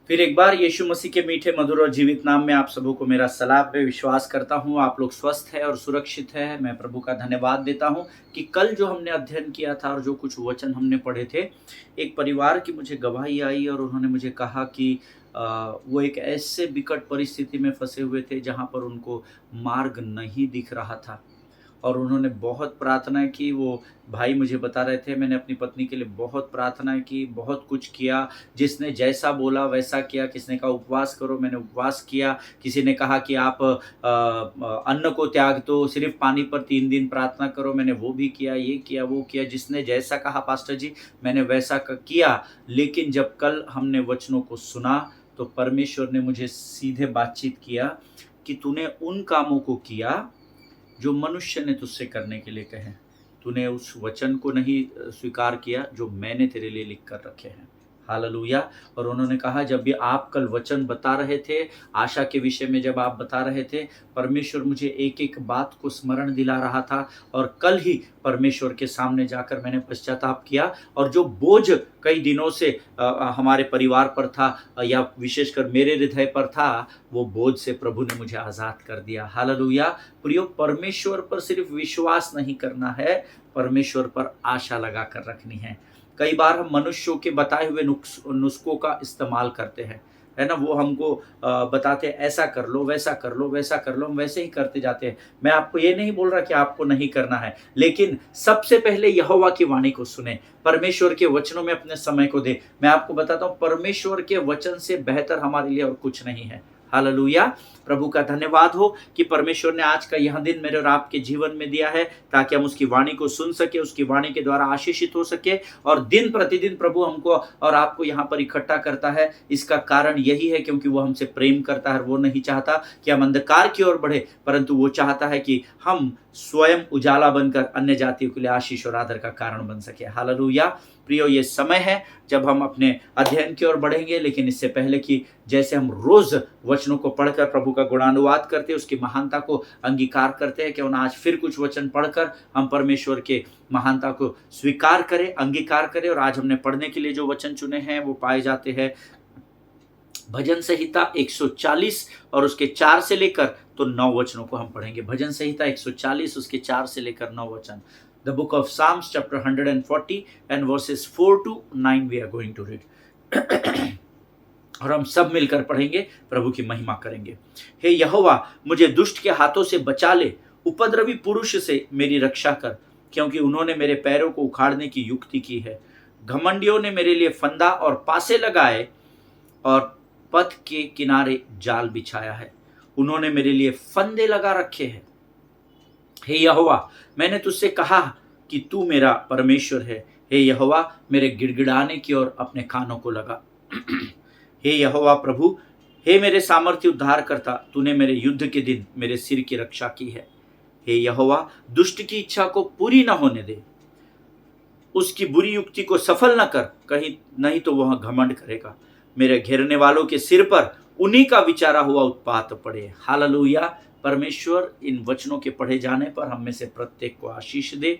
फिर एक बार यीशु मसीह के मीठे मधुर और जीवित नाम में आप सबों को मेरा सलाम। मैं विश्वास करता हूँ आप लोग स्वस्थ हैं और सुरक्षित हैं। मैं प्रभु का धन्यवाद देता हूँ कि कल जो हमने अध्ययन किया था और जो कुछ वचन हमने पढ़े थे, एक परिवार की मुझे गवाही आई और उन्होंने मुझे कहा कि वो एक ऐसे विकट परिस्थिति में फंसे हुए थे जहाँ पर उनको मार्ग नहीं दिख रहा था। और उन्होंने बहुत प्रार्थना की। वो भाई मुझे बता रहे थे, मैंने अपनी पत्नी के लिए बहुत प्रार्थना की, बहुत कुछ किया, जिसने जैसा बोला वैसा किया। किसी ने कहा उपवास करो, मैंने उपवास किया। किसी ने कहा कि आप अन्न को त्याग दो, सिर्फ पानी पर 3 दिन प्रार्थना करो, मैंने वो भी किया, ये किया, वो किया। जिसने जैसा कहा पास्टर जी, मैंने वैसा किया। लेकिन जब कल हमने वचनों को सुना तो परमेश्वर ने मुझे सीधे बातचीत किया कि तूने उन कामों को किया जो मनुष्य ने तुझसे करने के लिए कहे। तूने उस वचन को नहीं स्वीकार किया जो मैंने तेरे लिए लिख कर रखे हैं। हालेलुया। और उन्होंने कहा जब भी आप कल वचन बता रहे थे, आशा के विषय में जब आप बता रहे थे, परमेश्वर मुझे एक-एक बात को स्मरण दिला रहा था। और कल ही परमेश्वर के सामने जाकर मैंने पश्चाताप किया और जो बोझ कई दिनों से हमारे परिवार पर था या विशेषकर मेरे हृदय पर था, वो बोझ से प्रभु ने मुझे आज़ाद कर दिया। हालेलुया। प्रियो, परमेश्वर पर सिर्फ विश्वास नहीं करना है, परमेश्वर पर आशा लगा कर रखनी है। कई बार हम मनुष्यों के बताए हुए नुस्खों का इस्तेमाल करते हैं, है ना? वो हमको बताते हैं ऐसा कर लो, वैसा कर लो, वैसा कर लो, हम वैसे ही करते जाते हैं। मैं आपको ये नहीं बोल रहा कि आपको नहीं करना है, लेकिन सबसे पहले यहोवा की वाणी को सुने, परमेश्वर के वचनों में अपने समय को दे। मैं आपको बताता हूँ, परमेश्वर के वचन से बेहतर हमारे लिए और कुछ नहीं है। हालेलुया। प्रभु का धन्यवाद हो कि परमेश्वर ने आज का यह दिन मेरे और आपके जीवन में दिया है ताकि हम उसकी वाणी को सुन सके, उसकी वाणी के द्वारा आशीषित हो सके। और दिन प्रतिदिन प्रभु हमको और आपको यहाँ पर इकट्ठा करता है। इसका कारण यही है क्योंकि वो हमसे प्रेम करता है। वो नहीं चाहता कि हम अंधकार की ओर बढ़े, परंतु वो चाहता है कि हम स्वयं उजाला बनकर अन्य जातियों के लिए आशीष और आदर का कारण बन सके। हालेलुया। प्रियो, ये समय है जब हम अपने अध्ययन की ओर बढ़ेंगे, लेकिन इससे पहले कि जैसे हम रोज वचनों को पढ़कर प्रभु का गुणानुवाद करते हैं, उसकी महानता को अंगीकार करते हैं, क्यों ना आज फिर कुछ वचन पढ़कर हम परमेश्वर के महानता को स्वीकार करें, अंगीकार करें। और आज हमने पढ़ने के लिए जो वचन चुने हैं वो पाए जाते हैं भजन संहिता 140 और उसके 4 से लेकर तो 9 वचनों को हम पढ़ेंगे। भजन संहिता 140 उसके 4 से लेकर 9 वचन। The book of Psalms chapter 140 and verses 4 to 9 we are going to read. और हम सब मिलकर पढ़ेंगे, प्रभु की महिमा करेंगे। हे यहोवा, मुझे दुष्ट के हाथों से बचा ले, उपद्रवी पुरुष से मेरी रक्षा कर, क्योंकि उन्होंने मेरे पैरों को उखाड़ने की युक्ति की है। घमंडियों ने मेरे लिए फंदा और पासे लगाए और पथ के किनारे जाल बिछाया है। उन्होंने मेरे लिए फंदे लगा रखे हैं। हे यहोवा, मैंने तुझसे कहा कि तू मेरा परमेश्वर है। हे यहोवा, मेरे गिड़गिड़ाने की ओर अपने कानों को लगा। हे यहोवा प्रभु, हे मेरे सामर्थ्य उद्धार करता, तूने मेरे युद्ध के दिन मेरे सिर की रक्षा की है। हे यहोवा, दुष्ट की इच्छा को पूरी न होने दे, उसकी बुरी युक्ति को सफल न कर, कहीं नहीं तो वह घमंड करेगा। मेरे घेरने वालों के सिर पर उन्हीं का विचारा हुआ उत्पात पड़े। हालेलुया। परमेश्वर इन वचनों के पढ़े जाने पर हम में से प्रत्येक को आशीष दे।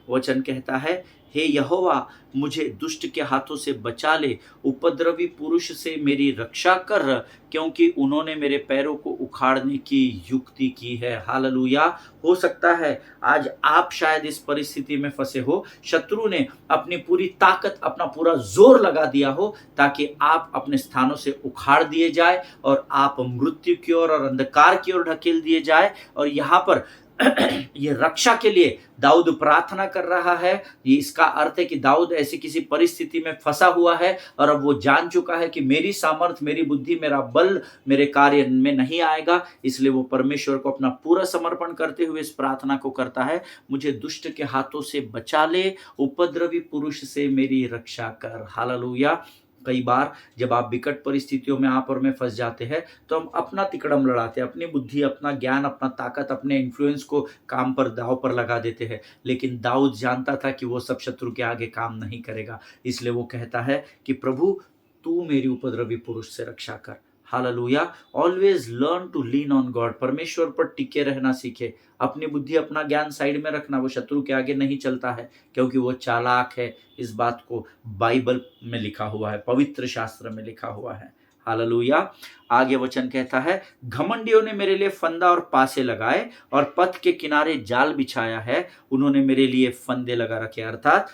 वचन कहता है, हे यहोवा, मुझे दुष्ट के हाथों से बचा ले, उपद्रवी पुरुष से मेरी रक्षा कर, क्योंकि उन्होंने मेरे पैरों को उखाड़ने की युक्ति की है। हालेलुया। हो सकता है आज आप शायद इस परिस्थिति में फंसे हो, शत्रु ने अपनी पूरी ताकत, अपना पूरा जोर लगा दिया हो ताकि आप अपने स्थानों से उखाड़ दिए जाए और आप मृत्यु की ओर और अंधकार की ओर ढकेल दिए जाए। और यहाँ पर ये रक्षा के लिए दाऊद प्रार्थना कर रहा है। ये इसका अर्थ है कि दाऊद ऐसी किसी परिस्थिति में फंसा हुआ है और अब वो जान चुका है कि मेरी सामर्थ्य, मेरी बुद्धि, मेरा बल मेरे कार्य में नहीं आएगा। इसलिए वो परमेश्वर को अपना पूरा समर्पण करते हुए इस प्रार्थना को करता है, मुझे दुष्ट के हाथों से बचा ले, उपद्रवी पुरुष से मेरी रक्षा कर। हालेलुया। कई बार जब आप विकट परिस्थितियों में आप और मैं फंस जाते हैं तो हम अपना तिकड़म लड़ाते हैं, अपनी बुद्धि, अपना ज्ञान, अपना ताकत, अपने इन्फ्लुएंस को काम पर, दाव पर लगा देते हैं। लेकिन दाऊद जानता था कि वो सब शत्रु के आगे काम नहीं करेगा। इसलिए वो कहता है कि प्रभु, तू मेरी उपद्रवी पुरुष से रक्षा कर। Hallelujah. Always learn to lean on God. परमेश्वर पर टिके रहना सीखे। अपनी बुद्धि, अपना ज्ञान साइड में रखना। वो शत्रु के आगे नहीं चलता है क्योंकि वो चालाक है। इस बात को बाइबल में लिखा हुआ है, पवित्र शास्त्र में लिखा हुआ है। हालेलुया। आगे वचन कहता है, घमंडियों ने मेरे लिए फंदा और पासे लगाए और पथ के किनारे जाल बिछाया है, उन्होंने मेरे लिए फंदे लगा रखे। अर्थात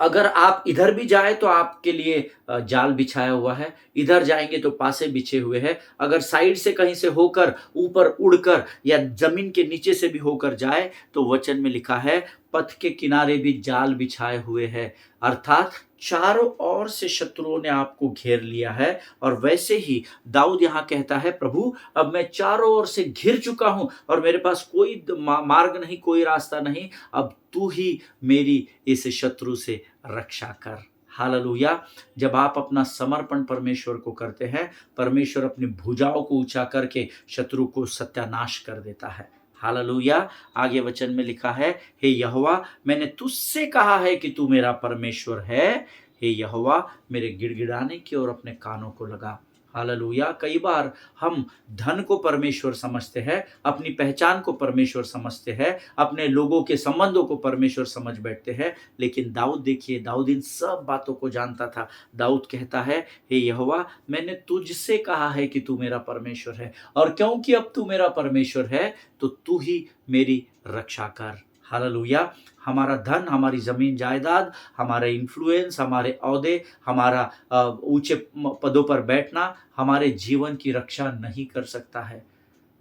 अगर आप इधर भी जाए तो आपके लिए जाल बिछाया हुआ है, इधर जाएंगे तो पासे बिछे हुए हैं। अगर साइड से कहीं से होकर ऊपर उड़कर या जमीन के नीचे से भी होकर जाए तो वचन में लिखा है पथ के किनारे भी जाल बिछाए हुए हैं। अर्थात चारों ओर से शत्रुओं ने आपको घेर लिया है। और वैसे ही दाऊद यहाँ कहता है, प्रभु अब मैं चारों ओर से घिर चुका हूं और मेरे पास कोई मार्ग नहीं, कोई रास्ता नहीं, अब तू ही मेरी इस शत्रु से रक्षा कर। हालेलुया। जब आप अपना समर्पण परमेश्वर को करते हैं, परमेश्वर अपनी भुजाओं को ऊंचा करके शत्रु को सत्यानाश कर देता है। हालेलुया। आगे वचन में लिखा है, हे यहोवा मैंने तुझसे कहा है कि तू मेरा परमेश्वर है, हे यहोवा मेरे गिड़गिड़ाने की ओर अपने कानों को लगा। हालेलुया। कई बार हम धन को परमेश्वर समझते हैं, अपनी पहचान को परमेश्वर समझते हैं, अपने लोगों के संबंधों को परमेश्वर समझ बैठते हैं, लेकिन दाऊद देखिए, दाऊद इन सब बातों को जानता था। दाऊद कहता है, हे यहोवा मैंने तुझसे कहा है कि तू मेरा परमेश्वर है, और क्योंकि अब तू मेरा परमेश्वर है तो तू ही मेरी रक्षा कर। हालेलुया। हमारा धन, हमारी जमीन जायदाद, हमारा इन्फ्लुएंस, हमारे औहदे, हमारा ऊंचे पदों पर बैठना हमारे जीवन की रक्षा नहीं कर सकता है।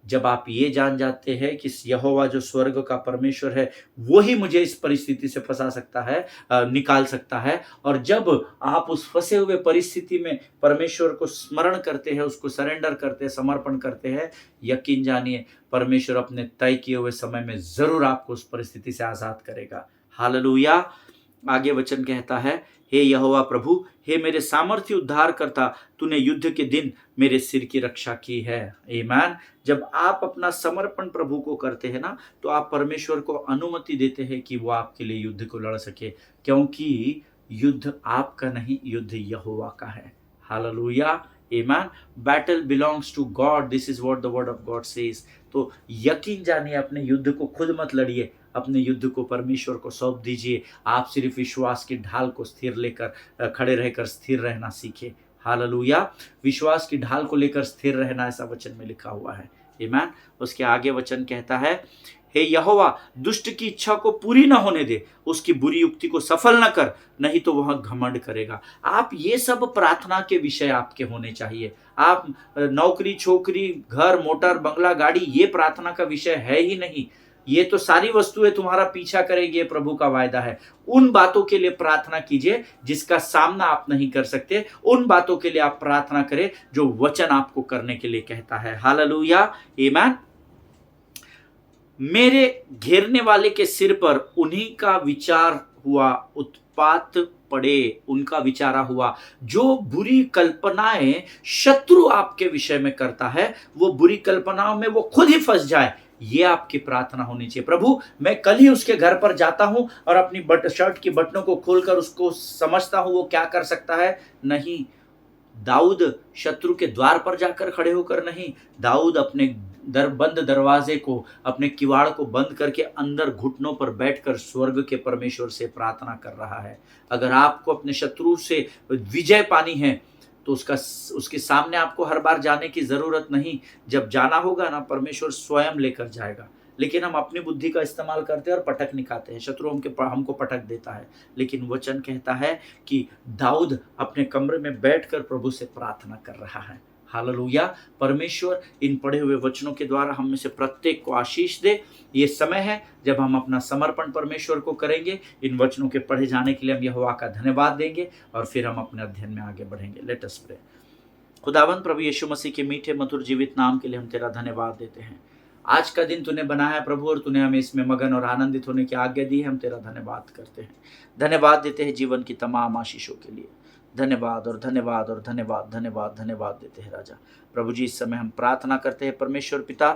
जब आप ये जान जाते हैं कि यहोवा जो स्वर्ग का परमेश्वर है वो ही मुझे इस परिस्थिति से फंसा सकता है, निकाल सकता है, और जब आप उस फंसे हुए परिस्थिति में परमेश्वर को स्मरण करते हैं, उसको सरेंडर करते हैं, समर्पण करते हैं, यकीन जानिए परमेश्वर अपने तय किए हुए समय में जरूर आपको उस परिस्थिति से आजाद करेगा। हालेलुया। आगे वचन कहता है, हे यहोवा प्रभु, हे मेरे सामर्थ्य उद्धार करता, तूने युद्ध के दिन मेरे सिर की रक्षा की है। आमीन। जब आप अपना समर्पण प्रभु को करते हैं ना, तो आप परमेश्वर को अनुमति देते हैं कि वो आपके लिए युद्ध को लड़ सके, क्योंकि युद्ध आपका नहीं, युद्ध यहोवा का है। Hallelujah. Amen. Battle belongs to God, this is what the word of God says. तो यकीन जानिए, अपने युद्ध को खुद मत लड़िए, अपने युद्ध को परमेश्वर को सौंप दीजिए। आप सिर्फ विश्वास की ढाल को स्थिर लेकर खड़े रहकर स्थिर रहना सीखे। हालेलुया। विश्वास की ढाल को लेकर स्थिर रहना, ऐसा वचन में लिखा हुआ है। आमीन। उसके आगे वचन कहता है, हे यहोवा दुष्ट की इच्छा को पूरी न होने दे, उसकी बुरी युक्ति को सफल न कर, नहीं तो वह घमंड करेगा। आप ये सब प्रार्थना के विषय आपके होने चाहिए। आप नौकरी, छोकरी, घर, मोटर, बंगला, गाड़ी, ये प्रार्थना का विषय है ही नहीं। ये तो सारी वस्तुएं तुम्हारा पीछा करेगी, ये प्रभु का वायदा है। उन बातों के लिए प्रार्थना कीजिए जिसका सामना आप नहीं कर सकते। उन बातों के लिए आप प्रार्थना करें जो वचन आपको करने के लिए कहता है। हालेलुया। आमीन। मेरे घेरने वाले के सिर पर उन्हीं का विचार हुआ, उत्पात पड़े, उनका विचारा हुआ। जो बुरी कल्पनाएं शत्रु आपके विषय में करता है, वो बुरी कल्पनाओं में वो खुद ही फंस जाए, ये आपकी प्रार्थना होनी चाहिए। प्रभु मैं कल ही उसके घर पर जाता हूं और अपनी शर्ट की बटनों को खोलकर उसको समझता हूं वो क्या कर सकता है। नहीं, दाऊद शत्रु के द्वार पर जाकर खड़े होकर नहीं, दाऊद अपने बंद दरवाजे को, अपने किवाड़ को बंद करके अंदर घुटनों पर बैठकर स्वर्ग के परमेश्वर से प्रार्थना कर रहा है। अगर आपको अपने शत्रु से विजय पानी है तो उसके सामने आपको हर बार जाने की जरूरत नहीं। जब जाना होगा ना, परमेश्वर स्वयं लेकर जाएगा। लेकिन हम अपनी बुद्धि का इस्तेमाल करते हैं और पटक निकालते हैं, शत्रु हमको पटक देता है। लेकिन वचन कहता है कि दाऊद अपने कमरे में बैठकर प्रभु से प्रार्थना कर रहा है। हालेलुया। परमेश्वर इन पढ़े हुए वचनों के द्वारा हम में से प्रत्येक को आशीष दे। ये समय है जब हम अपना समर्पण परमेश्वर को करेंगे। इन वचनों के पढ़े जाने के लिए हम यहोवा का धन्यवाद देंगे और फिर हम अपने अध्ययन में आगे बढ़ेंगे। Let us pray. खुदावंद प्रभु यीशु मसीह के मीठे मधुर जीवित नाम के लिए हम तेरा धन्यवाद देते हैं। आज का दिन तूने बनाया है प्रभु, और तूने हमें इसमें मगन और आनंदित होने की आज्ञा दी है। हम तेरा धन्यवाद करते हैं, धन्यवाद देते हैं जीवन की तमाम आशीषों के लिए। धन्यवाद और धन्यवाद और धन्यवाद धन्यवाद धन्यवाद देते हैं राजा। प्रभु जी इस समय हम प्रार्थना करते हैं परमेश्वर पिता,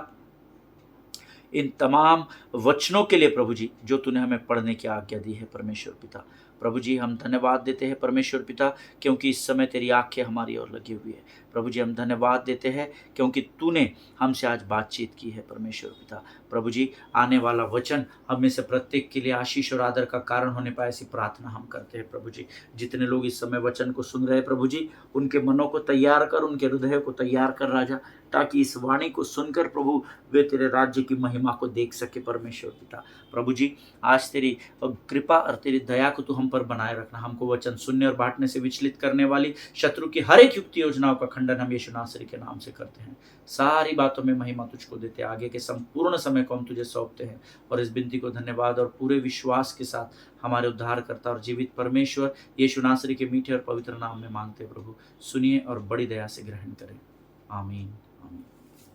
इन तमाम वचनों के लिए प्रभु जी जो तूने हमें पढ़ने की आज्ञा दी है परमेश्वर पिता। प्रभु जी हम धन्यवाद देते हैं परमेश्वर पिता, क्योंकि इस समय तेरी आंखें हमारी ओर लगी हुई है। प्रभु जी हम धन्यवाद देते हैं क्योंकि तूने हमसे आज बातचीत की है परमेश्वर पिता। प्रभु जी आने वाला वचन हम में से प्रत्येक के लिए आशीष और आदर का कारण होने पाए, ऐसी प्रार्थना हम करते हैं प्रभु जी। जितने लोग इस समय वचन को सुन रहे हैं प्रभु जी, उनके मनों को तैयार कर, उनके हृदय को तैयार कर राजा, ताकि इस वाणी को सुनकर प्रभु वे तेरे राज्य की महिमा को देख सके परमेश्वर पिता। प्रभु जी आज तेरी कृपा और तेरी दया को तू हम पर बनाए रखना। हमको वचन सुनने और बांटने से विचलित करने वाली शत्रु की हर एक युक्ति योजनाओं का खंडन हम यीशु नासरी के नाम से करते हैं। सारी बातों में महिमा तुझको देते, आगे के संपूर्ण समय को हम तुझे सौंपते हैं और इस विनती को धन्यवाद और पूरे विश्वास के साथ हमारे उद्धारकर्ता और जीवित परमेश्वर यीशु नासरी के मीठे और पवित्र नाम में मांगते प्रभु, सुनिए और बड़ी दया से ग्रहण करें। आमीन।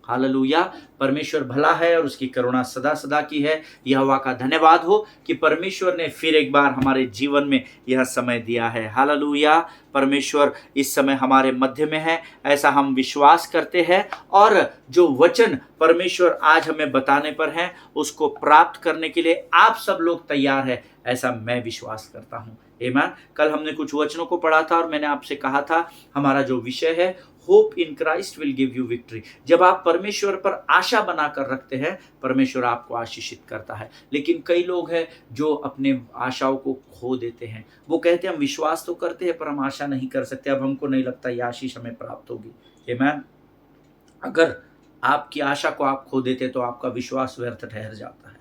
हालेलुया। परमेश्वर भला है और उसकी करुणा सदा सदा की है। यहोवा का धन्यवाद हो कि परमेश्वर ने फिर एक बार हमारे जीवन में यह समय दिया है। हालेलुया। परमेश्वर इस समय हमारे मध्य में है, ऐसा हम विश्वास करते हैं और जो वचन परमेश्वर आज हमें बताने पर है उसको प्राप्त करने के लिए आप सब लोग तैयार हैं, ऐसा मैं विश्वास करता हूँ। आमीन। कल हमने कुछ वचनों को पढ़ा था और मैंने आपसे कहा था हमारा जो विषय है, hope in Christ will give you victory. जब आप परमेश्वर पर आशा बनाकर रखते हैं, परमेश्वर आपको आशीषित करता है। लेकिन कई लोग हैं जो अपने आशाओं को खो देते हैं। वो कहते हैं हम विश्वास तो करते हैं पर हम आशा नहीं कर सकते, अब हमको नहीं लगता ये आशीष हमें प्राप्त होगी। आमीन। अगर आपकी आशा को आप खो देते तो आपका विश्वास व्यर्थ ठहर जाता है।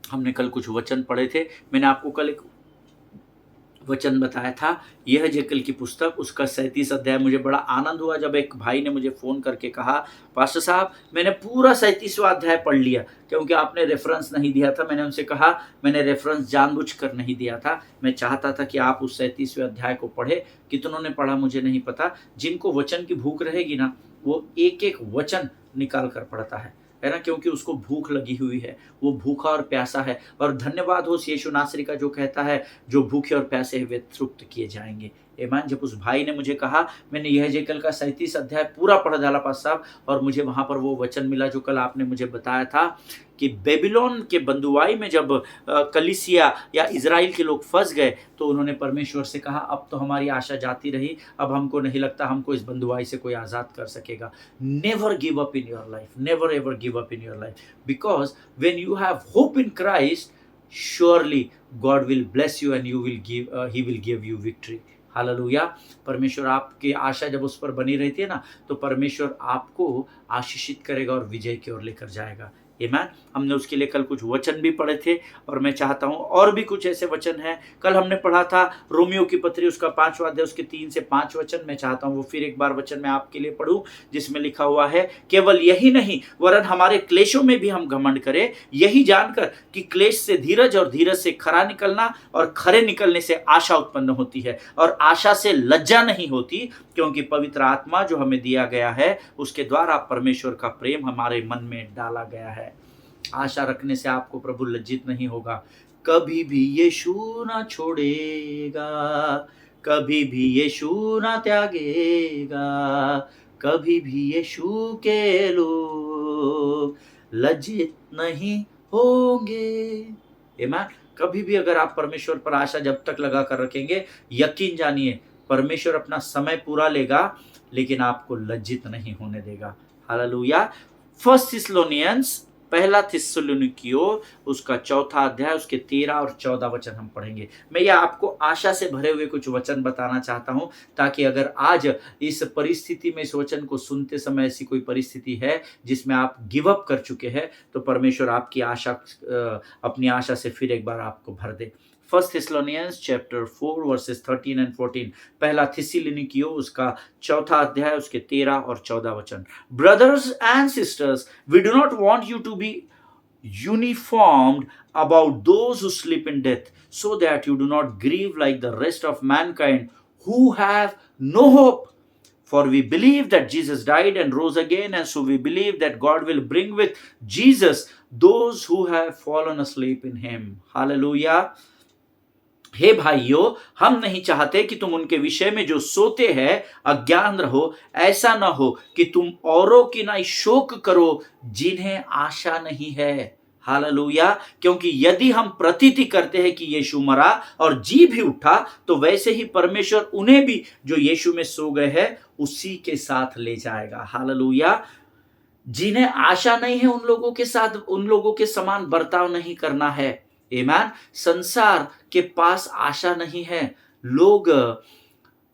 हमने कल कुछ वचन पढ़े थे, मैंने आपको कल एक वचन बताया था, यह जेकल की पुस्तक उसका 37 अध्याय। मुझे बड़ा आनंद हुआ जब एक भाई ने मुझे फ़ोन करके कहा, पास्टर साहब मैंने पूरा 37वां अध्याय पढ़ लिया, क्योंकि आपने रेफरेंस नहीं दिया था। मैंने उनसे कहा मैंने रेफरेंस जानबूझकर नहीं दिया था, मैं चाहता था कि आप उस 37वें अध्याय को पढ़े। कितनों ने पढ़ा मुझे नहीं पता। जिनको वचन की भूख रहेगी ना, वो एक एक वचन निकाल कर पढ़ता है ना, क्योंकि उसको भूख लगी हुई है, वो भूखा और प्यासा है। और धन्यवाद हो यीशु नासरी का जो कहता है जो भूखे और प्यासे हैं वे तृप्त किए जाएंगे। आमीन। जब उस भाई ने मुझे कहा, मैंने यह जेकल का 37 अध्याय पूरा पढ़ डाला पास साहब, और मुझे वहाँ पर वो वचन मिला जो कल आपने मुझे बताया था कि बेबीलोन के बंधुआई में जब कलीसिया या इजराइल के लोग फंस गए तो उन्होंने परमेश्वर से कहा अब तो हमारी आशा जाती रही, अब हमको नहीं लगता हमको इस बंधुआई से कोई आज़ाद कर सकेगा। Never give up in your life, never ever give up in your life, because when you have hope in Christ, surely God will bless you and He will give you victory। Hallelujah. परमेश्वर आपकी आशा जब उस पर बनी रहती है ना, तो परमेश्वर आपको आशीषित करेगा और विजय की ओर लेकर जाएगा। आमीन। हमने उसके लिए कल कुछ वचन भी पढ़े थे और मैं चाहता हूँ और भी कुछ ऐसे वचन हैं। कल हमने पढ़ा था रोमियो की पत्री उसका 5वां अध्याय उसके 3 से 5 वचन। मैं चाहता हूँ वो फिर एक बार वचन मैं आपके लिए पढ़ूं, जिसमें लिखा हुआ है, केवल यही नहीं वरन हमारे क्लेशों में भी हम घमंड करें, यही जानकर कि क्लेश से धीरज और धीरज से खरा निकलना और खरे निकलने से आशा उत्पन्न होती है, और आशा से लज्जा नहीं होती, क्योंकि पवित्र आत्मा जो हमें दिया गया है उसके द्वारा परमेश्वर का प्रेम हमारे मन में डाला गया है। आशा रखने से आपको प्रभु लज्जित नहीं होगा। कभी भी यीशु ना छोड़ेगा, कभी भी यीशु ना त्यागेगा, कभी भी यीशु के लोग लज्जित नहीं होंगे। आमीन। कभी भी अगर आप परमेश्वर पर आशा जब तक लगा कर रखेंगे, यकीन जानिए परमेश्वर अपना समय पूरा लेगा, लेकिन आपको लज्जित नहीं होने देगा। हालेलुया। 1 थिस्सलुनीयंस, पहला थिस्सलुनीकियों उसका 4था अध्याय उसके 13 और 14 वचन हम पढ़ेंगे। मैं यह आपको आशा से भरे हुए कुछ वचन बताना चाहता हूं, ताकि अगर आज इस परिस्थिति में इस वचन को सुनते समय ऐसी कोई परिस्थिति है जिसमें आप गिव अप कर चुके हैं, तो परमेश्वर आपकी आशा अपनी आशा से फिर एक बार आपको भर दे। 1 Thessalonians chapter 4 verses 13 and 14, पहला थिस्सलुनीकियों उसका 4था अध्याय उसके 13 और 14 वचन। Brothers and sisters, we do not want you to be uniformed about those who sleep in death, so that you do not grieve like the rest of mankind who have no hope. For we believe that Jesus died and rose again, and so we believe that God will bring with Jesus those who have fallen asleep in him. Hallelujah. हे भाइयों, हम नहीं चाहते कि तुम उनके विषय में जो सोते हैं अज्ञान रहो। ऐसा न हो कि तुम औरों की ना शोक करो जिन्हें आशा नहीं है। हालेलुया। क्योंकि यदि हम प्रतीति करते हैं कि यीशु मरा और जी भी उठा, तो वैसे ही परमेश्वर उन्हें भी जो यीशु में सो गए हैं उसी के साथ ले जाएगा। हालेलुया। जिन्हें आशा नहीं है उन लोगों के साथ, उन लोगों के समान बर्ताव नहीं करना है। आमीन। संसार के पास आशा नहीं है। लोग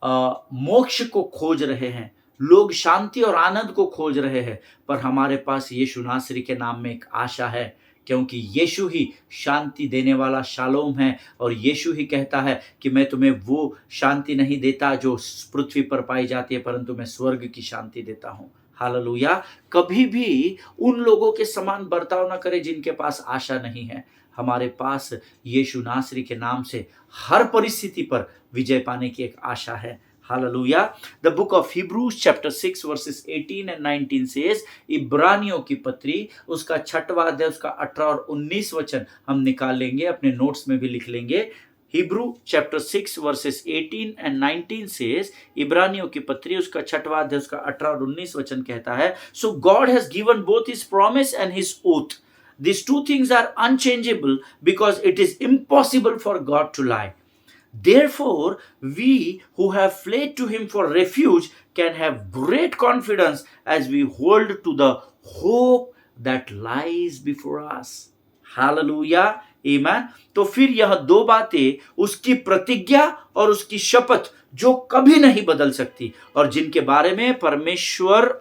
मोक्ष को खोज रहे हैं, लोग शांति और आनंद को खोज रहे हैं, पर हमारे पास यीशु नासरी के नाम में एक आशा है, क्योंकि यीशु ही शांति देने वाला शालोम है। और यीशु ही कहता है कि मैं तुम्हें वो शांति नहीं देता जो पृथ्वी पर पाई जाती है, परंतु मैं स्वर्ग की शांति देता हूँ। हालेलुया। कभी भी उन लोगों के समान बर्ताव न करें जिनके पास आशा नहीं है। हमारे पास यीशु नासरी के नाम से हर परिस्थिति पर विजय पाने की एक आशा है। Hallelujah. The book of Hebrews chapter 6 verses 18 and 19 says, इब्रानियों की पत्री उसका 6वां अध्याय उसका 18 और 19 वचन हम निकाल लेंगे, अपने नोट्स में भी लिख लेंगे। Hebrew chapter 6 verses 18 and 19 says, इब्रानियों की पत्री उसका 6वां अध्याय उसका 18 और 19 वचन कहता है, so God has given both his promise and his oath. These two things are unchangeable because it is impossible for God to lie. Therefore, we who have fled to him for refuge can have great confidence as we hold to the hope that lies before us. Hallelujah. Amen. तो फिर यह दो बातें, उसकी प्रतिज्ञा और उसकी शपथ, जो कभी नहीं बदल सकती और जिनके बारे में परमेश्वर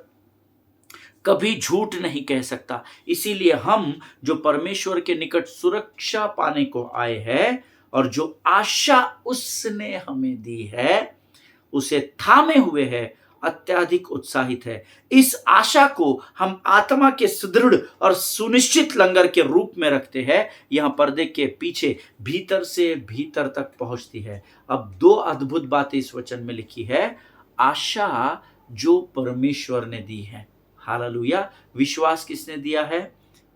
कभी झूठ नहीं कह सकता। इसीलिए हम जो परमेश्वर के निकट सुरक्षा पाने को आए हैं और जो आशा उसने हमें दी है उसे थामे हुए हैं, अत्यधिक उत्साहित है। इस आशा को हम आत्मा के सुदृढ़ और सुनिश्चित लंगर के रूप में रखते हैं। यह पर्दे के पीछे भीतर से भीतर तक पहुंचती है। अब दो अद्भुत बातें इस वचन में लिखी है। आशा जो परमेश्वर ने दी है। हालेलुया। विश्वास किसने दिया है?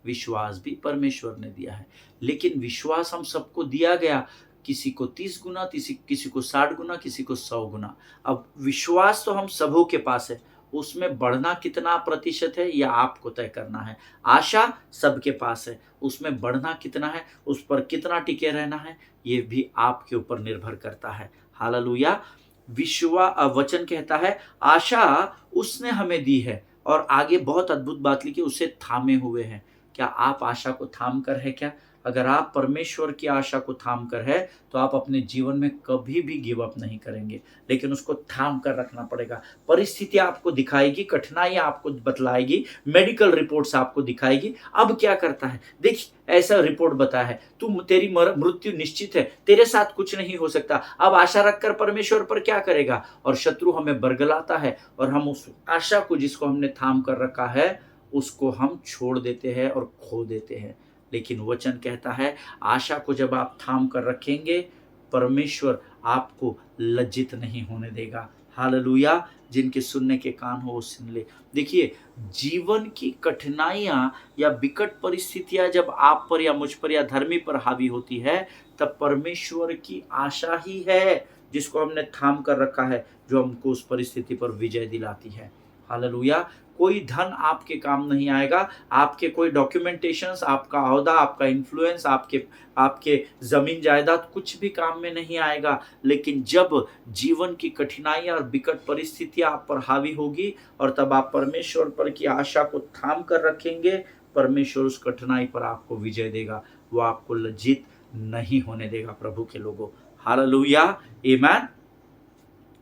विश्वास भी परमेश्वर ने दिया है। लेकिन विश्वास हम सबको दिया गया, किसी को 30 गुना, किसी को 60 गुना, किसी को 100 गुना। अब विश्वास तो हम सबों के पास है, उसमें बढ़ना कितना प्रतिशत है यह आपको तय करना है। आशा सबके पास है, उसमें बढ़ना कितना है, उस पर कितना टिके रहना है, ये भी आपके ऊपर निर्भर करता है। हालेलुया। वचन कहता है आशा उसने हमें दी है, और आगे बहुत अद्भुत बात लिखी, उसे थामे हुए हैं। क्या आप आशा को थाम कर है क्या? अगर आप परमेश्वर की आशा को थाम कर है तो आप अपने जीवन में कभी भी गिव अप नहीं करेंगे, लेकिन उसको थाम कर रखना पड़ेगा। परिस्थिति आपको दिखाएगी, कठिनाई आपको बतलाएगी, मेडिकल रिपोर्ट्स आपको दिखाएगी। अब क्या करता है? देखिए, ऐसा रिपोर्ट बता है तेरी मृत्यु निश्चित है, तेरे साथ कुछ नहीं हो सकता। अब आशा रखकर परमेश्वर पर क्या करेगा? और शत्रु हमें बरगलाता है और हम उस आशा को जिसको हमने थाम कर रखा है उसको हम छोड़ देते हैं और खो देते हैं। लेकिन वचन कहता है आशा को जब आप थाम कर रखेंगे, परमेश्वर आपको लज्जित नहीं होने देगा। हालेलुया। जिनके सुनने के कान हो वो सुन ले। देखिए, जीवन की कठिनाइयां या विकट परिस्थितियां जब आप पर या मुझ पर या धर्मी पर हावी होती है, तब परमेश्वर की आशा ही है जिसको हमने थाम कर रखा है, जो हमको उस परिस्थिति पर विजय दिलाती है। हालेलुया। कोई धन आपके काम नहीं आएगा, आपके कोई डॉक्यूमेंटेशंस, आपका ओहदा, आपका इन्फ्लुएंस, आपके जमीन जायदाद कुछ भी काम में नहीं आएगा। लेकिन जब जीवन की कठिनाइयां और विकट परिस्थितियां आप पर हावी होगी और तब आप परमेश्वर पर की आशा को थाम कर रखेंगे, परमेश्वर उस कठिनाई पर आपको विजय देगा, वो आपको लज्जित नहीं होने देगा। प्रभु के लोगों, हालेलुया, आमीन।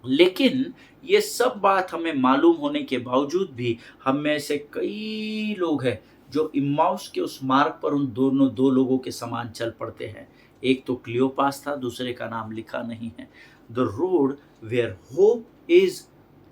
लेकिन ये सब बात हमें मालूम होने के बावजूद भी हम में से कई लोग हैं जो इम्माउस के उस मार्ग पर उन दो लोगों के समान चल पड़ते हैं। एक तो क्लियोपास था, दूसरे का नाम लिखा नहीं है। The road where hope is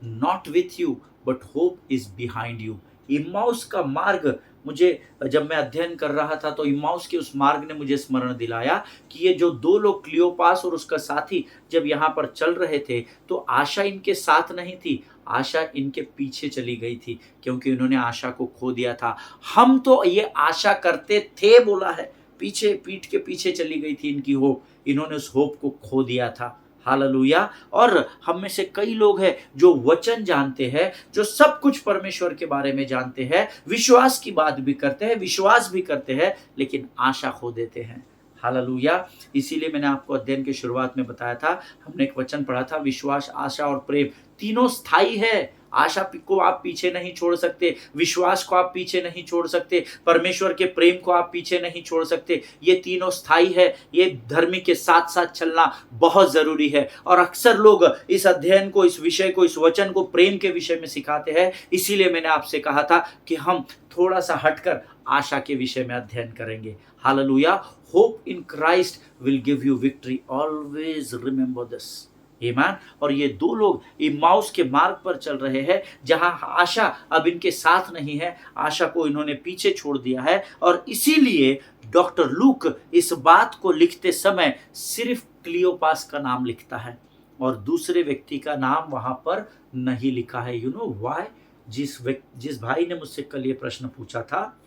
not with you but hope is behind you. Emmaus का मार्ग, मुझे जब मैं अध्ययन कर रहा था तो इम्माउस के उस मार्ग ने मुझे स्मरण दिलाया कि ये जो दो लोग, क्लियोपास और उसका साथी, जब यहाँ पर चल रहे थे तो आशा इनके साथ नहीं थी, आशा इनके पीछे चली गई थी, क्योंकि इन्होंने आशा को खो दिया था। हम तो ये आशा करते थे बोला है, पीठ के पीछे चली गई थी इनकी होप, इन्होंने उस होप को खो दिया था। हालेलुया। और हम में से कई लोग हैं जो वचन जानते हैं, जो सब कुछ परमेश्वर के बारे में जानते हैं, विश्वास की बात भी करते हैं, विश्वास भी करते हैं, लेकिन आशा खो देते हैं। हालेलुया। इसीलिए मैंने आपको अध्ययन की शुरुआत में बताया था, हमने एक वचन पढ़ा था, विश्वास, आशा और प्रेम तीनों स्थायी है। आशा को आप पीछे नहीं छोड़ सकते, विश्वास को आप पीछे नहीं छोड़ सकते, परमेश्वर के प्रेम को आप पीछे नहीं छोड़ सकते। ये तीनों स्थायी है। ये धर्मी के साथ साथ चलना बहुत जरूरी है। और अक्सर लोग इस अध्ययन को, इस विषय को, इस वचन को प्रेम के विषय में सिखाते हैं। इसीलिए मैंने आपसे कहा था कि हम थोड़ा सा हटकर आशा के विषय में अध्ययन करेंगे। Hallelujah. Hope in Christ will give you victory, always remember this. आमीन। और ये दो लोग इम्माउस के मार्ग पर चल रहे हैं, जहां आशा अब इनके साथ नहीं है, आशा को इन्होंने पीछे छोड़ दिया है। और इसीलिए डॉक्टर लूक इस बात को लिखते समय सिर्फ क्लियोपास का नाम लिखता है और दूसरे व्यक्ति का नाम वहां पर नहीं लिखा है। You know why? जिस भाई ने मुझसे कल ये प्रश्न पूछा था,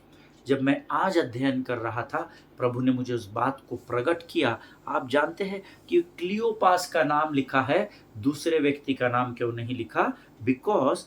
जब मैं आज अध्ययन कर रहा था, प्रभु ने मुझे उस बात को प्रकट किया। आप जानते हैं कि क्लियोपास का नाम लिखा है, दूसरे व्यक्ति का नाम क्यों नहीं लिखा? Because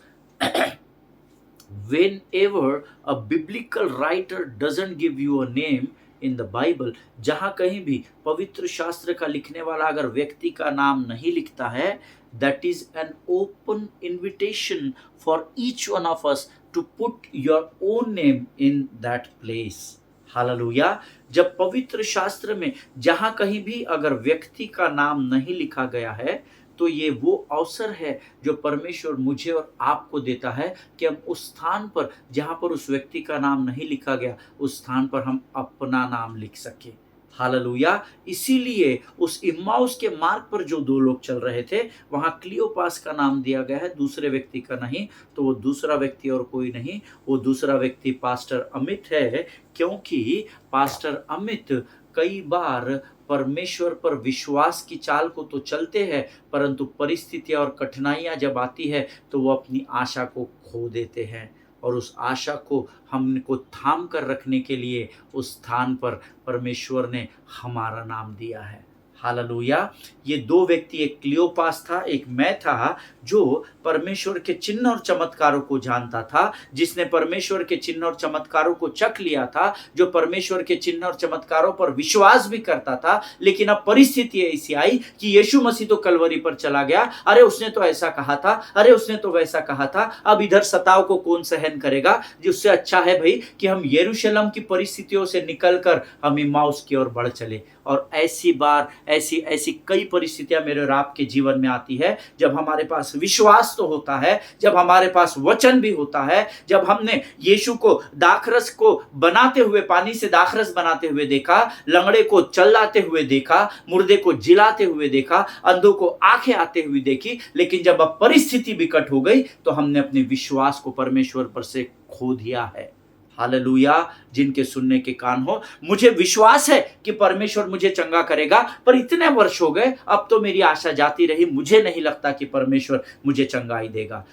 whenever a biblical writer doesn't give you a name in the Bible, जहां कहीं भी पवित्र शास्त्र का लिखने वाला अगर व्यक्ति का नाम नहीं लिखता है, that is an open invitation for each one of us to put your own name in that place. Hallelujah. जब पवित्र शास्त्र में जहां कहीं भी अगर व्यक्ति का नाम नहीं लिखा गया है, तो ये वो अवसर है जो परमेश्वर मुझे और आपको देता है कि हम उस स्थान पर जहां पर उस व्यक्ति का नाम नहीं लिखा गया, उस स्थान पर हम अपना नाम लिख सके। हालेलुया। इसीलिए उस इम्माउस के मार्ग पर जो दो लोग चल रहे थे, वहां क्लियोपास का नाम दिया गया है, दूसरे व्यक्ति का नहीं। तो वो दूसरा व्यक्ति और कोई नहीं, वो दूसरा व्यक्ति पास्टर अमित है। क्योंकि पास्टर अमित कई बार परमेश्वर पर विश्वास की चाल को तो चलते हैं, परंतु परिस्थितियां और कठिनाइयां जब आती है तो वो अपनी आशा को खो देते हैं। और उस आशा को हमको थाम कर रखने के लिए उस स्थान पर परमेश्वर ने हमारा नाम दिया है। हालेलुया। ये दो व्यक्ति, एक क्लियोपास था, एक मैं था, जो परमेश्वर के चिन्ह और चमत्कारों को जानता था, जिसने परमेश्वर के चिन्ह और चमत्कारों को चख लिया था, जो परमेश्वर के चिन्ह और चमत्कारों पर विश्वास भी करता था। लेकिन अब परिस्थिति ऐसी आई कि यीशु मसीह तो कलवरी पर चला गया, अरे उसने तो ऐसा कहा था, अरे उसने तो वैसा कहा था, अब इधर सताव को कौन सहन करेगा? जिससे अच्छा है भाई कि हम यरूशलेम की परिस्थितियों से निकलकर हम इम्माउस की ओर बढ़ चले। और ऐसी कई परिस्थितियां मेरे और आपके जीवन में आती है, जब हमारे पास विश्वास तो होता है, जब हमारे पास वचन भी होता है, जब हमने यीशु को दाखरस को बनाते हुए, पानी से दाखरस बनाते हुए देखा, लंगड़े को चलाते हुए देखा, मुर्दे को जिलाते हुए देखा, अंधों को आंखें आते हुए देखी। लेकिन जब अब परिस्थिति विकट हो गई तो हमने अपने विश्वास को परमेश्वर पर से खो दिया है। हालेलुया। जिनके सुनने के कान हो, मुझे विश्वास है कि परमेश्वर मुझे चंगा करेगा, पर इतने वर्ष हो गए, अब तो मेरी आशा जाती रही, मुझे नहीं लगता कि परमेश्वर मुझे चंगाई देगा।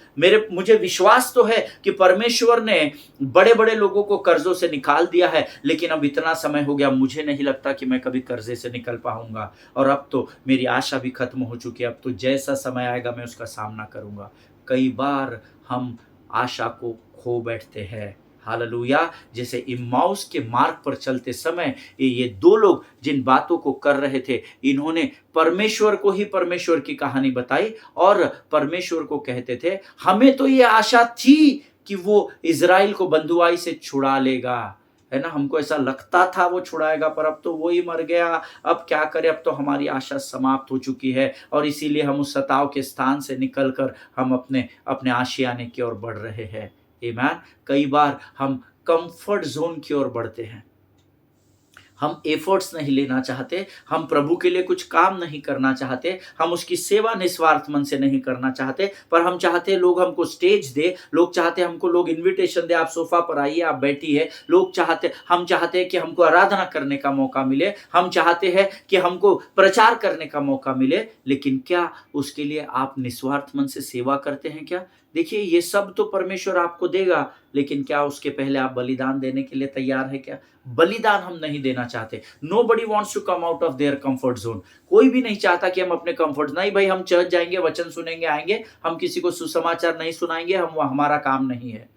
मुझे विश्वास तो है कि परमेश्वर ने बड़े बड़े लोगों को कर्जों से निकाल दिया है, लेकिन अब इतना समय हो गया, मुझे नहीं लगता कि मैं कभी कर्जे से निकल पाऊंगा। और अब तो मेरी आशा भी खत्म हो चुकी है, अब तो जैसा समय आएगा मैं उसका सामना करूंगा। कई बार हम आशा को खो बैठते हैं। हालेलुया। जैसे इम्माउस के मार्ग पर चलते समय ये दो लोग जिन बातों को कर रहे थे, इन्होंने परमेश्वर को ही परमेश्वर की कहानी बताई और परमेश्वर को कहते थे, हमें तो ये आशा थी कि वो इजराइल को बंधुआई से छुड़ा लेगा, है ना, हमको ऐसा लगता था वो छुड़ाएगा, पर अब तो वो ही मर गया, अब क्या करें, अब तो हमारी आशा समाप्त हो चुकी है। और इसीलिए हम उस सताव के स्थान से निकलकर हम अपने आशियाने की ओर बढ़ रहे हैं। आमीन। कई बार हम कंफर्ट जोन की ओर बढ़ते हैं, हम एफर्ट्स नहीं लेना चाहते, हम प्रभु के लिए कुछ काम नहीं करना चाहते, हम उसकी सेवा निस्वार्थ मन से नहीं करना चाहते, पर हम चाहते लोग हमको स्टेज दे, लोग चाहते हमको लोग इनविटेशन दे, आप सोफा पर आइए, आप बैठिए। हम चाहते हैं कि हमको आराधना करने का मौका मिले, हम चाहते हैं कि हमको प्रचार करने का मौका मिले, लेकिन क्या उसके लिए आप निस्वार्थ मन से सेवा करते हैं क्या? देखिए, ये सब तो परमेश्वर आपको देगा, लेकिन क्या उसके पहले आप बलिदान देने के लिए तैयार है क्या? बलिदान हम नहीं देना चाहते। Nobody wants to come out of their comfort zone। कोई भी नहीं चाहता कि हम अपने कंफर्ट, नहीं भाई हम चर्च जाएंगे, वचन सुनेंगे, आएंगे, हम किसी को सुसमाचार नहीं सुनाएंगे, हम हमारा काम नहीं है।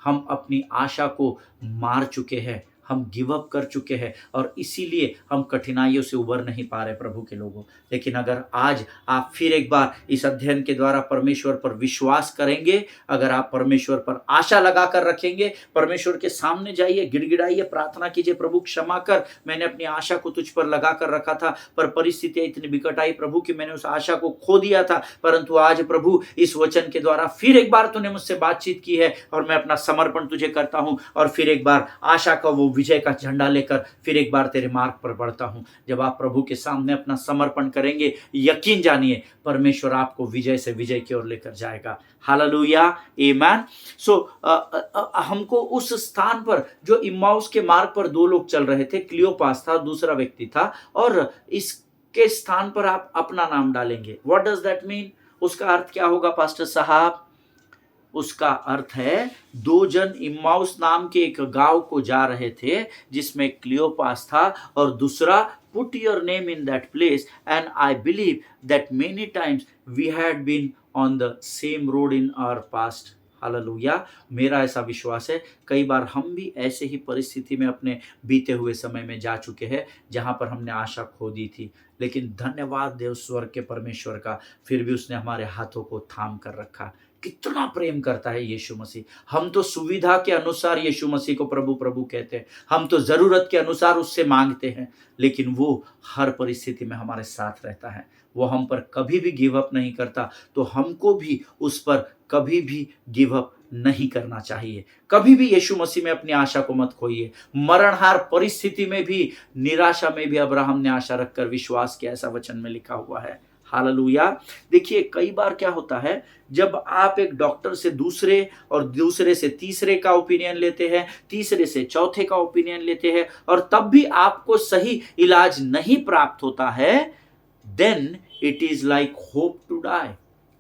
हम अपनी आशा को मार चुके हैं, हम गिव अप कर चुके हैं और इसीलिए हम कठिनाइयों से उबर नहीं पा रहे प्रभु के लोगों। लेकिन अगर आज आप फिर एक बार इस अध्ययन के द्वारा परमेश्वर पर विश्वास करेंगे, अगर आप परमेश्वर पर आशा लगा कर रखेंगे, परमेश्वर के सामने जाइए, गिड़गिड़ाइए, प्रार्थना कीजिए, प्रभु क्षमा कर, मैंने अपनी आशा को तुझ पर लगा कर रखा था, पर परिस्थितियां इतनी विकट आई प्रभु कि मैंने उस आशा को खो दिया था, परंतु आज प्रभु इस वचन के द्वारा फिर एक बार तूने मुझसे बातचीत की है और मैं अपना समर्पण तुझे करता हूं और फिर एक बार आशा का वो विजय का झंडा लेकर फिर एक बार तेरे मार्ग पर बढ़ता हूं। जब आप प्रभु के सामने अपना समर्पण करेंगे, यकीन जानिए परमेश्वर आपको विजय से विजय की ओर लेकर जाएगा। हालेलुया, आमेन। सो हमको उस स्थान पर, जो इम्माउस के मार्ग पर दो लोग चल रहे थे, क्लियोपास था, दूसरा व्यक्ति था, और इसके स्थान पर आप अपना नाम डालेंगे। What does that mean? उसका अर्थ क्या होगा पास्टर साहब? उसका अर्थ है, दो जन इम्माउस नाम के एक गांव को जा रहे थे जिसमें क्लियोपास था और दूसरा put your name in that place and I believe that many times we had been on the same road in our past. Hallelujah, मेरा ऐसा विश्वास है कई बार हम भी ऐसे ही परिस्थिति में अपने बीते हुए समय में जा चुके हैं जहां पर हमने आशा खो दी थी, लेकिन धन्यवाद देव स्वर्ग के परमेश्वर का, फिर भी उसने हमारे हाथों को थाम कर रखा। कितना प्रेम करता है यीशु मसीह। हम तो सुविधा के अनुसार यीशु मसीह को प्रभु प्रभु कहते हैं, हम तो जरूरत के अनुसार उससे मांगते हैं, लेकिन वो हर परिस्थिति में हमारे साथ रहता है। वो हम पर कभी भी गिव अप नहीं करता, तो हमको भी उस पर कभी भी गिव अप नहीं करना चाहिए। कभी भी यीशु मसीह में अपनी आशा को मत खोइए। मरणहार परिस्थिति में भी, निराशा में भी अब्राहम ने आशा रखकर विश्वास किया, ऐसा वचन में लिखा हुआ है। हालेलुया। देखिए कई बार क्या होता है, जब आप एक डॉक्टर से दूसरे और दूसरे से तीसरे का ओपिनियन लेते हैं, तीसरे से चौथे का ओपिनियन लेते हैं और तब भी आपको सही इलाज नहीं प्राप्त होता है, then it is like hope to die.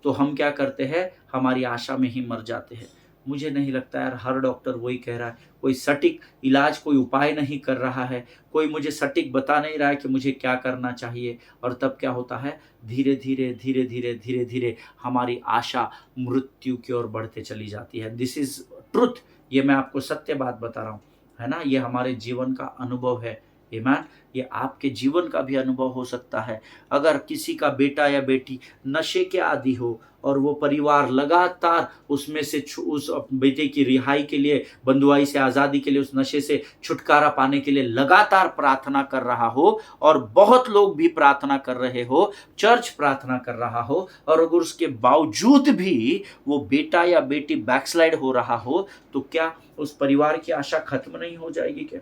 तो हम क्या करते हैं, हमारी आशा में ही मर जाते हैं। मुझे नहीं लगता यार हर डॉक्टर वही कह रहा है, कोई सटीक इलाज, कोई उपाय नहीं कर रहा है, कोई मुझे सटीक बता नहीं रहा है कि मुझे क्या करना चाहिए। और तब क्या होता है, धीरे धीरे धीरे धीरे धीरे धीरे हमारी आशा मृत्यु की ओर बढ़ते चली जाती है। दिस इज ट्रुथ, ये मैं आपको सत्य बात बता रहा हूँ, है ना। ये हमारे जीवन का अनुभव है। ईमान, ये आपके जीवन का भी अनुभव हो सकता है। अगर किसी का बेटा या बेटी नशे के आदी हो और वो परिवार लगातार उसमें से उस बेटे की रिहाई के लिए, बंधुआई से आज़ादी के लिए, उस नशे से छुटकारा पाने के लिए लगातार प्रार्थना कर रहा हो और बहुत लोग भी प्रार्थना कर रहे हो, चर्च प्रार्थना कर रहा हो, और अगर उसके बावजूद भी वो बेटा या बेटी बैकस्लाइड हो रहा हो, तो क्या उस परिवार की आशा खत्म नहीं हो जाएगी क्या?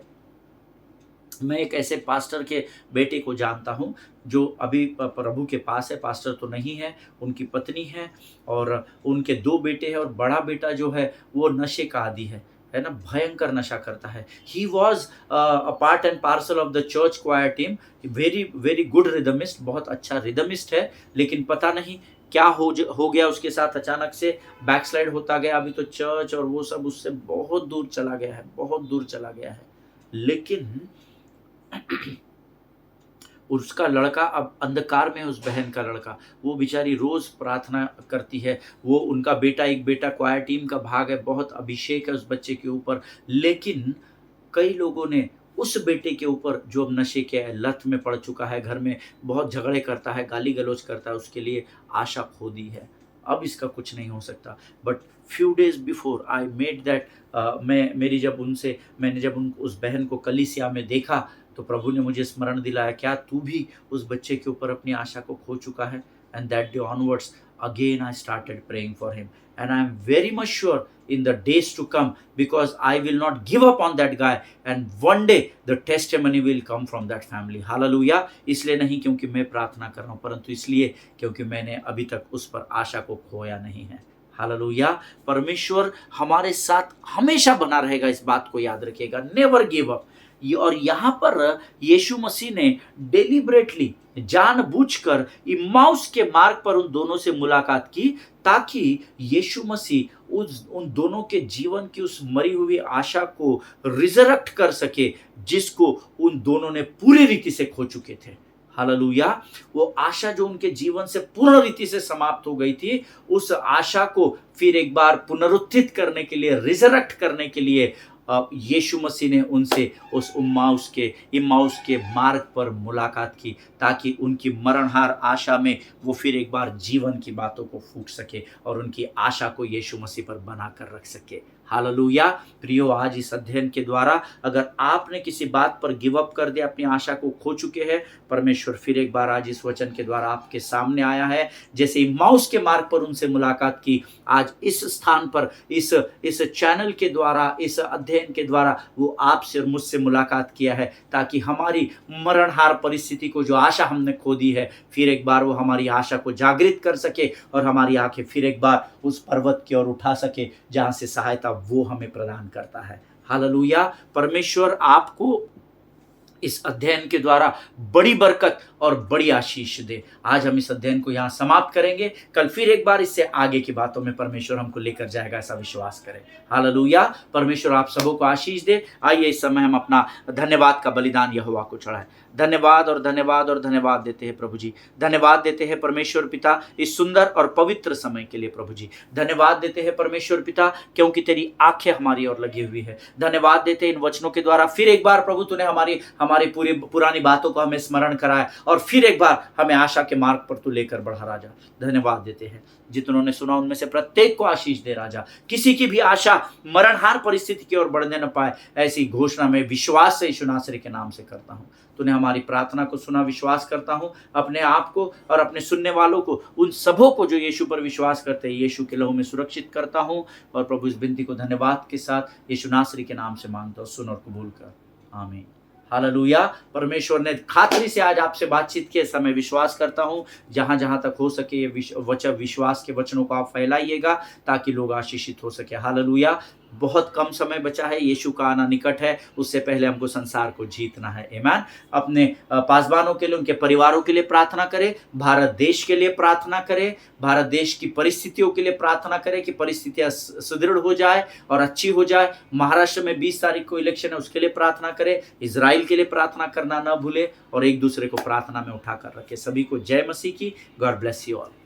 मैं एक ऐसे पास्टर के बेटे को जानता हूँ जो अभी प्रभु के पास है, पास्टर तो नहीं है, उनकी पत्नी है और उनके दो बेटे हैं और बड़ा बेटा जो है वो नशे का आदी है ना, भयंकर नशा करता है। He was a part and parcel of the church choir team, very very good rhythmist, बहुत अच्छा रिदमिस्ट है, लेकिन पता नहीं क्या हो गया उसके साथ, अचानक से बैकस्लाइड होता गया। अभी तो चर्च और वो सब उससे बहुत दूर चला गया है, बहुत दूर चला गया है। लेकिन उसका लड़का अब अंधकार में है, उस बहन का लड़का, वो बेचारी रोज प्रार्थना करती है। वो उनका बेटा, एक बेटा क्वायर टीम का भाग है, बहुत अभिषेक है उस बच्चे के ऊपर, लेकिन कई लोगों ने उस बेटे के ऊपर जो अब नशे के लत में पड़ चुका है, घर में बहुत झगड़े करता है, गाली गलौज करता है, उसके लिए आशा खो दी है। अब इसका कुछ नहीं हो सकता। But few days before I made that, मैंने जब उस बहन को कलीसिया में देखा तो प्रभु ने मुझे स्मरण दिलाया, क्या तू भी उस बच्चे के ऊपर अपनी आशा को खो चुका है? And that day onwards again I started praying for him and I am very much sure in the days to come, because I will not give up on that guy, and one day the testimony will come from that family. Hallelujah. इसलिए नहीं क्योंकि मैं प्रार्थना कर रहा हूँ, परंतु इसलिए क्योंकि मैंने अभी तक उस पर आशा को खोया नहीं है। हालेलुया। परमेश्वर हमारे साथ हमेशा बना रहेगा, इस बात को याद रखिएगा, नेवर गिव अप। और यहाँ पर यीशु मसीह ने डेलिबरेटली जानबूझकर इम्माउस के मार्ग पर उन दोनों से मुलाकात की, ताकि यीशु मसीह उन दोनों के जीवन की उस मरी हुई आशा को रिजरेक्ट कर सके, जिसको उन दोनों ने पूरी रीति से खो चुके थे। हालेलुया। वो आशा जो उनके जीवन से पूर्ण रीति से समाप्त हो गई थी, उस आशा को फिर एक बार पुनरुत्थित करने के लिए, रिजरेक्ट करने के लिए यीशु मसीह ने उनसे उस इम्माउस के मार्ग पर मुलाकात की, ताकि उनकी मरणहार आशा में वो फिर एक बार जीवन की बातों को फूंक सके और उनकी आशा को यीशु मसीह पर बनाकर रख सके। हालेलुया। प्रियो, आज इस अध्ययन के द्वारा अगर आपने किसी बात पर गिव अप कर दिया, अपनी आशा को खो चुके हैं, परमेश्वर फिर एक बार आज इस वचन के द्वारा आपके सामने आया है। जैसे इम्माउस के मार्ग पर उनसे मुलाकात की, आज इस स्थान पर इस चैनल के द्वारा, इस अध्ययन के द्वारा वो आपसे और मुझसे मुलाकात किया है, ताकि हमारी मरणहार परिस्थिति को, जो आशा हमने खो दी है, फिर एक बार वो हमारी आशा को जागृत कर सके और हमारी आंखें फिर एक बार उस पर्वत की ओर उठा सके जहां से सहायता वो हमें प्रदान करता है। हालेलुया। परमेश्वर आपको इस अध्ययन के द्वारा बड़ी बरकत और बड़ी आशीष दे। आज हम इस अध्ययन को यहाँ समाप्त करेंगे। कल फिर एक बार इससे आगे की बातों में परमेश्वर हमको लेकर जाएगा, ऐसा विश्वास करें। हालेलुया। परमेश्वर आप सबों को आशीष दे। आइए इस समय हम अपना धन्यवाद का बलिदान यहोवा को चढ़ाएं। धन्यवाद और धन्यवाद और धन्यवाद देते हैं प्रभु जी। धन्यवाद देते हैं परमेश्वर पिता इस सुंदर और पवित्र समय के लिए। प्रभु जी धन्यवाद देते हैं परमेश्वर पिता, क्योंकि तेरी आंखें हमारी ओर लगी हुई है। धन्यवाद देते हैं इन वचनों के द्वारा फिर एक बार प्रभु तूने हमारी पूरी पुरानी बातों को हमें स्मरण कराया और फिर एक बार हमें आशा के मार्ग पर तू लेकर बढ़ा राजा। धन्यवाद देते हैं जितनों ने सुना उनमें से प्रत्येक को आशीष दे राजा। किसी की भी आशा मरणहार परिस्थिति की ओर बढ़ने न पाए, ऐसी घोषणा में विश्वास से यीशु नासरी के नाम से करता हूँ। तूने हमारी प्रार्थना को सुना, विश्वास करता हूँ अपने आप को और अपने सुनने वालों को, उन सबों को जो यीशु पर विश्वास करते हैं, यीशु के लहू में सुरक्षित करता हूँ। और प्रभु इस विनती को धन्यवाद के साथ यीशु नासरी के नाम से मांगता हूँ, सुन और कबूल कर। आमीन। हालेलुया। परमेश्वर ने खातरी से आज आपसे बातचीत के समय विश्वास करता हूँ, जहां जहां तक हो सके ये विश्वास के वचनों को आप फैलाइएगा, ताकि लोग आशीषित हो सके। हालेलुया। बहुत कम समय बचा है, यीशु का आना निकट है, उससे पहले हमको संसार को जीतना है। आमीन। अपने पासवानों के लिए, उनके परिवारों के लिए प्रार्थना करें, भारत देश के लिए प्रार्थना करें, भारत देश की परिस्थितियों के लिए प्रार्थना करें कि परिस्थितियां सुदृढ़ हो जाए और अच्छी हो जाए। महाराष्ट्र में 20 तारीख को इलेक्शन है, उसके लिए प्रार्थना करें। इजराइल के लिए प्रार्थना करना न भूले और एक दूसरे को प्रार्थना में उठाकर रखें। सभी को जय मसीह की। God bless you all.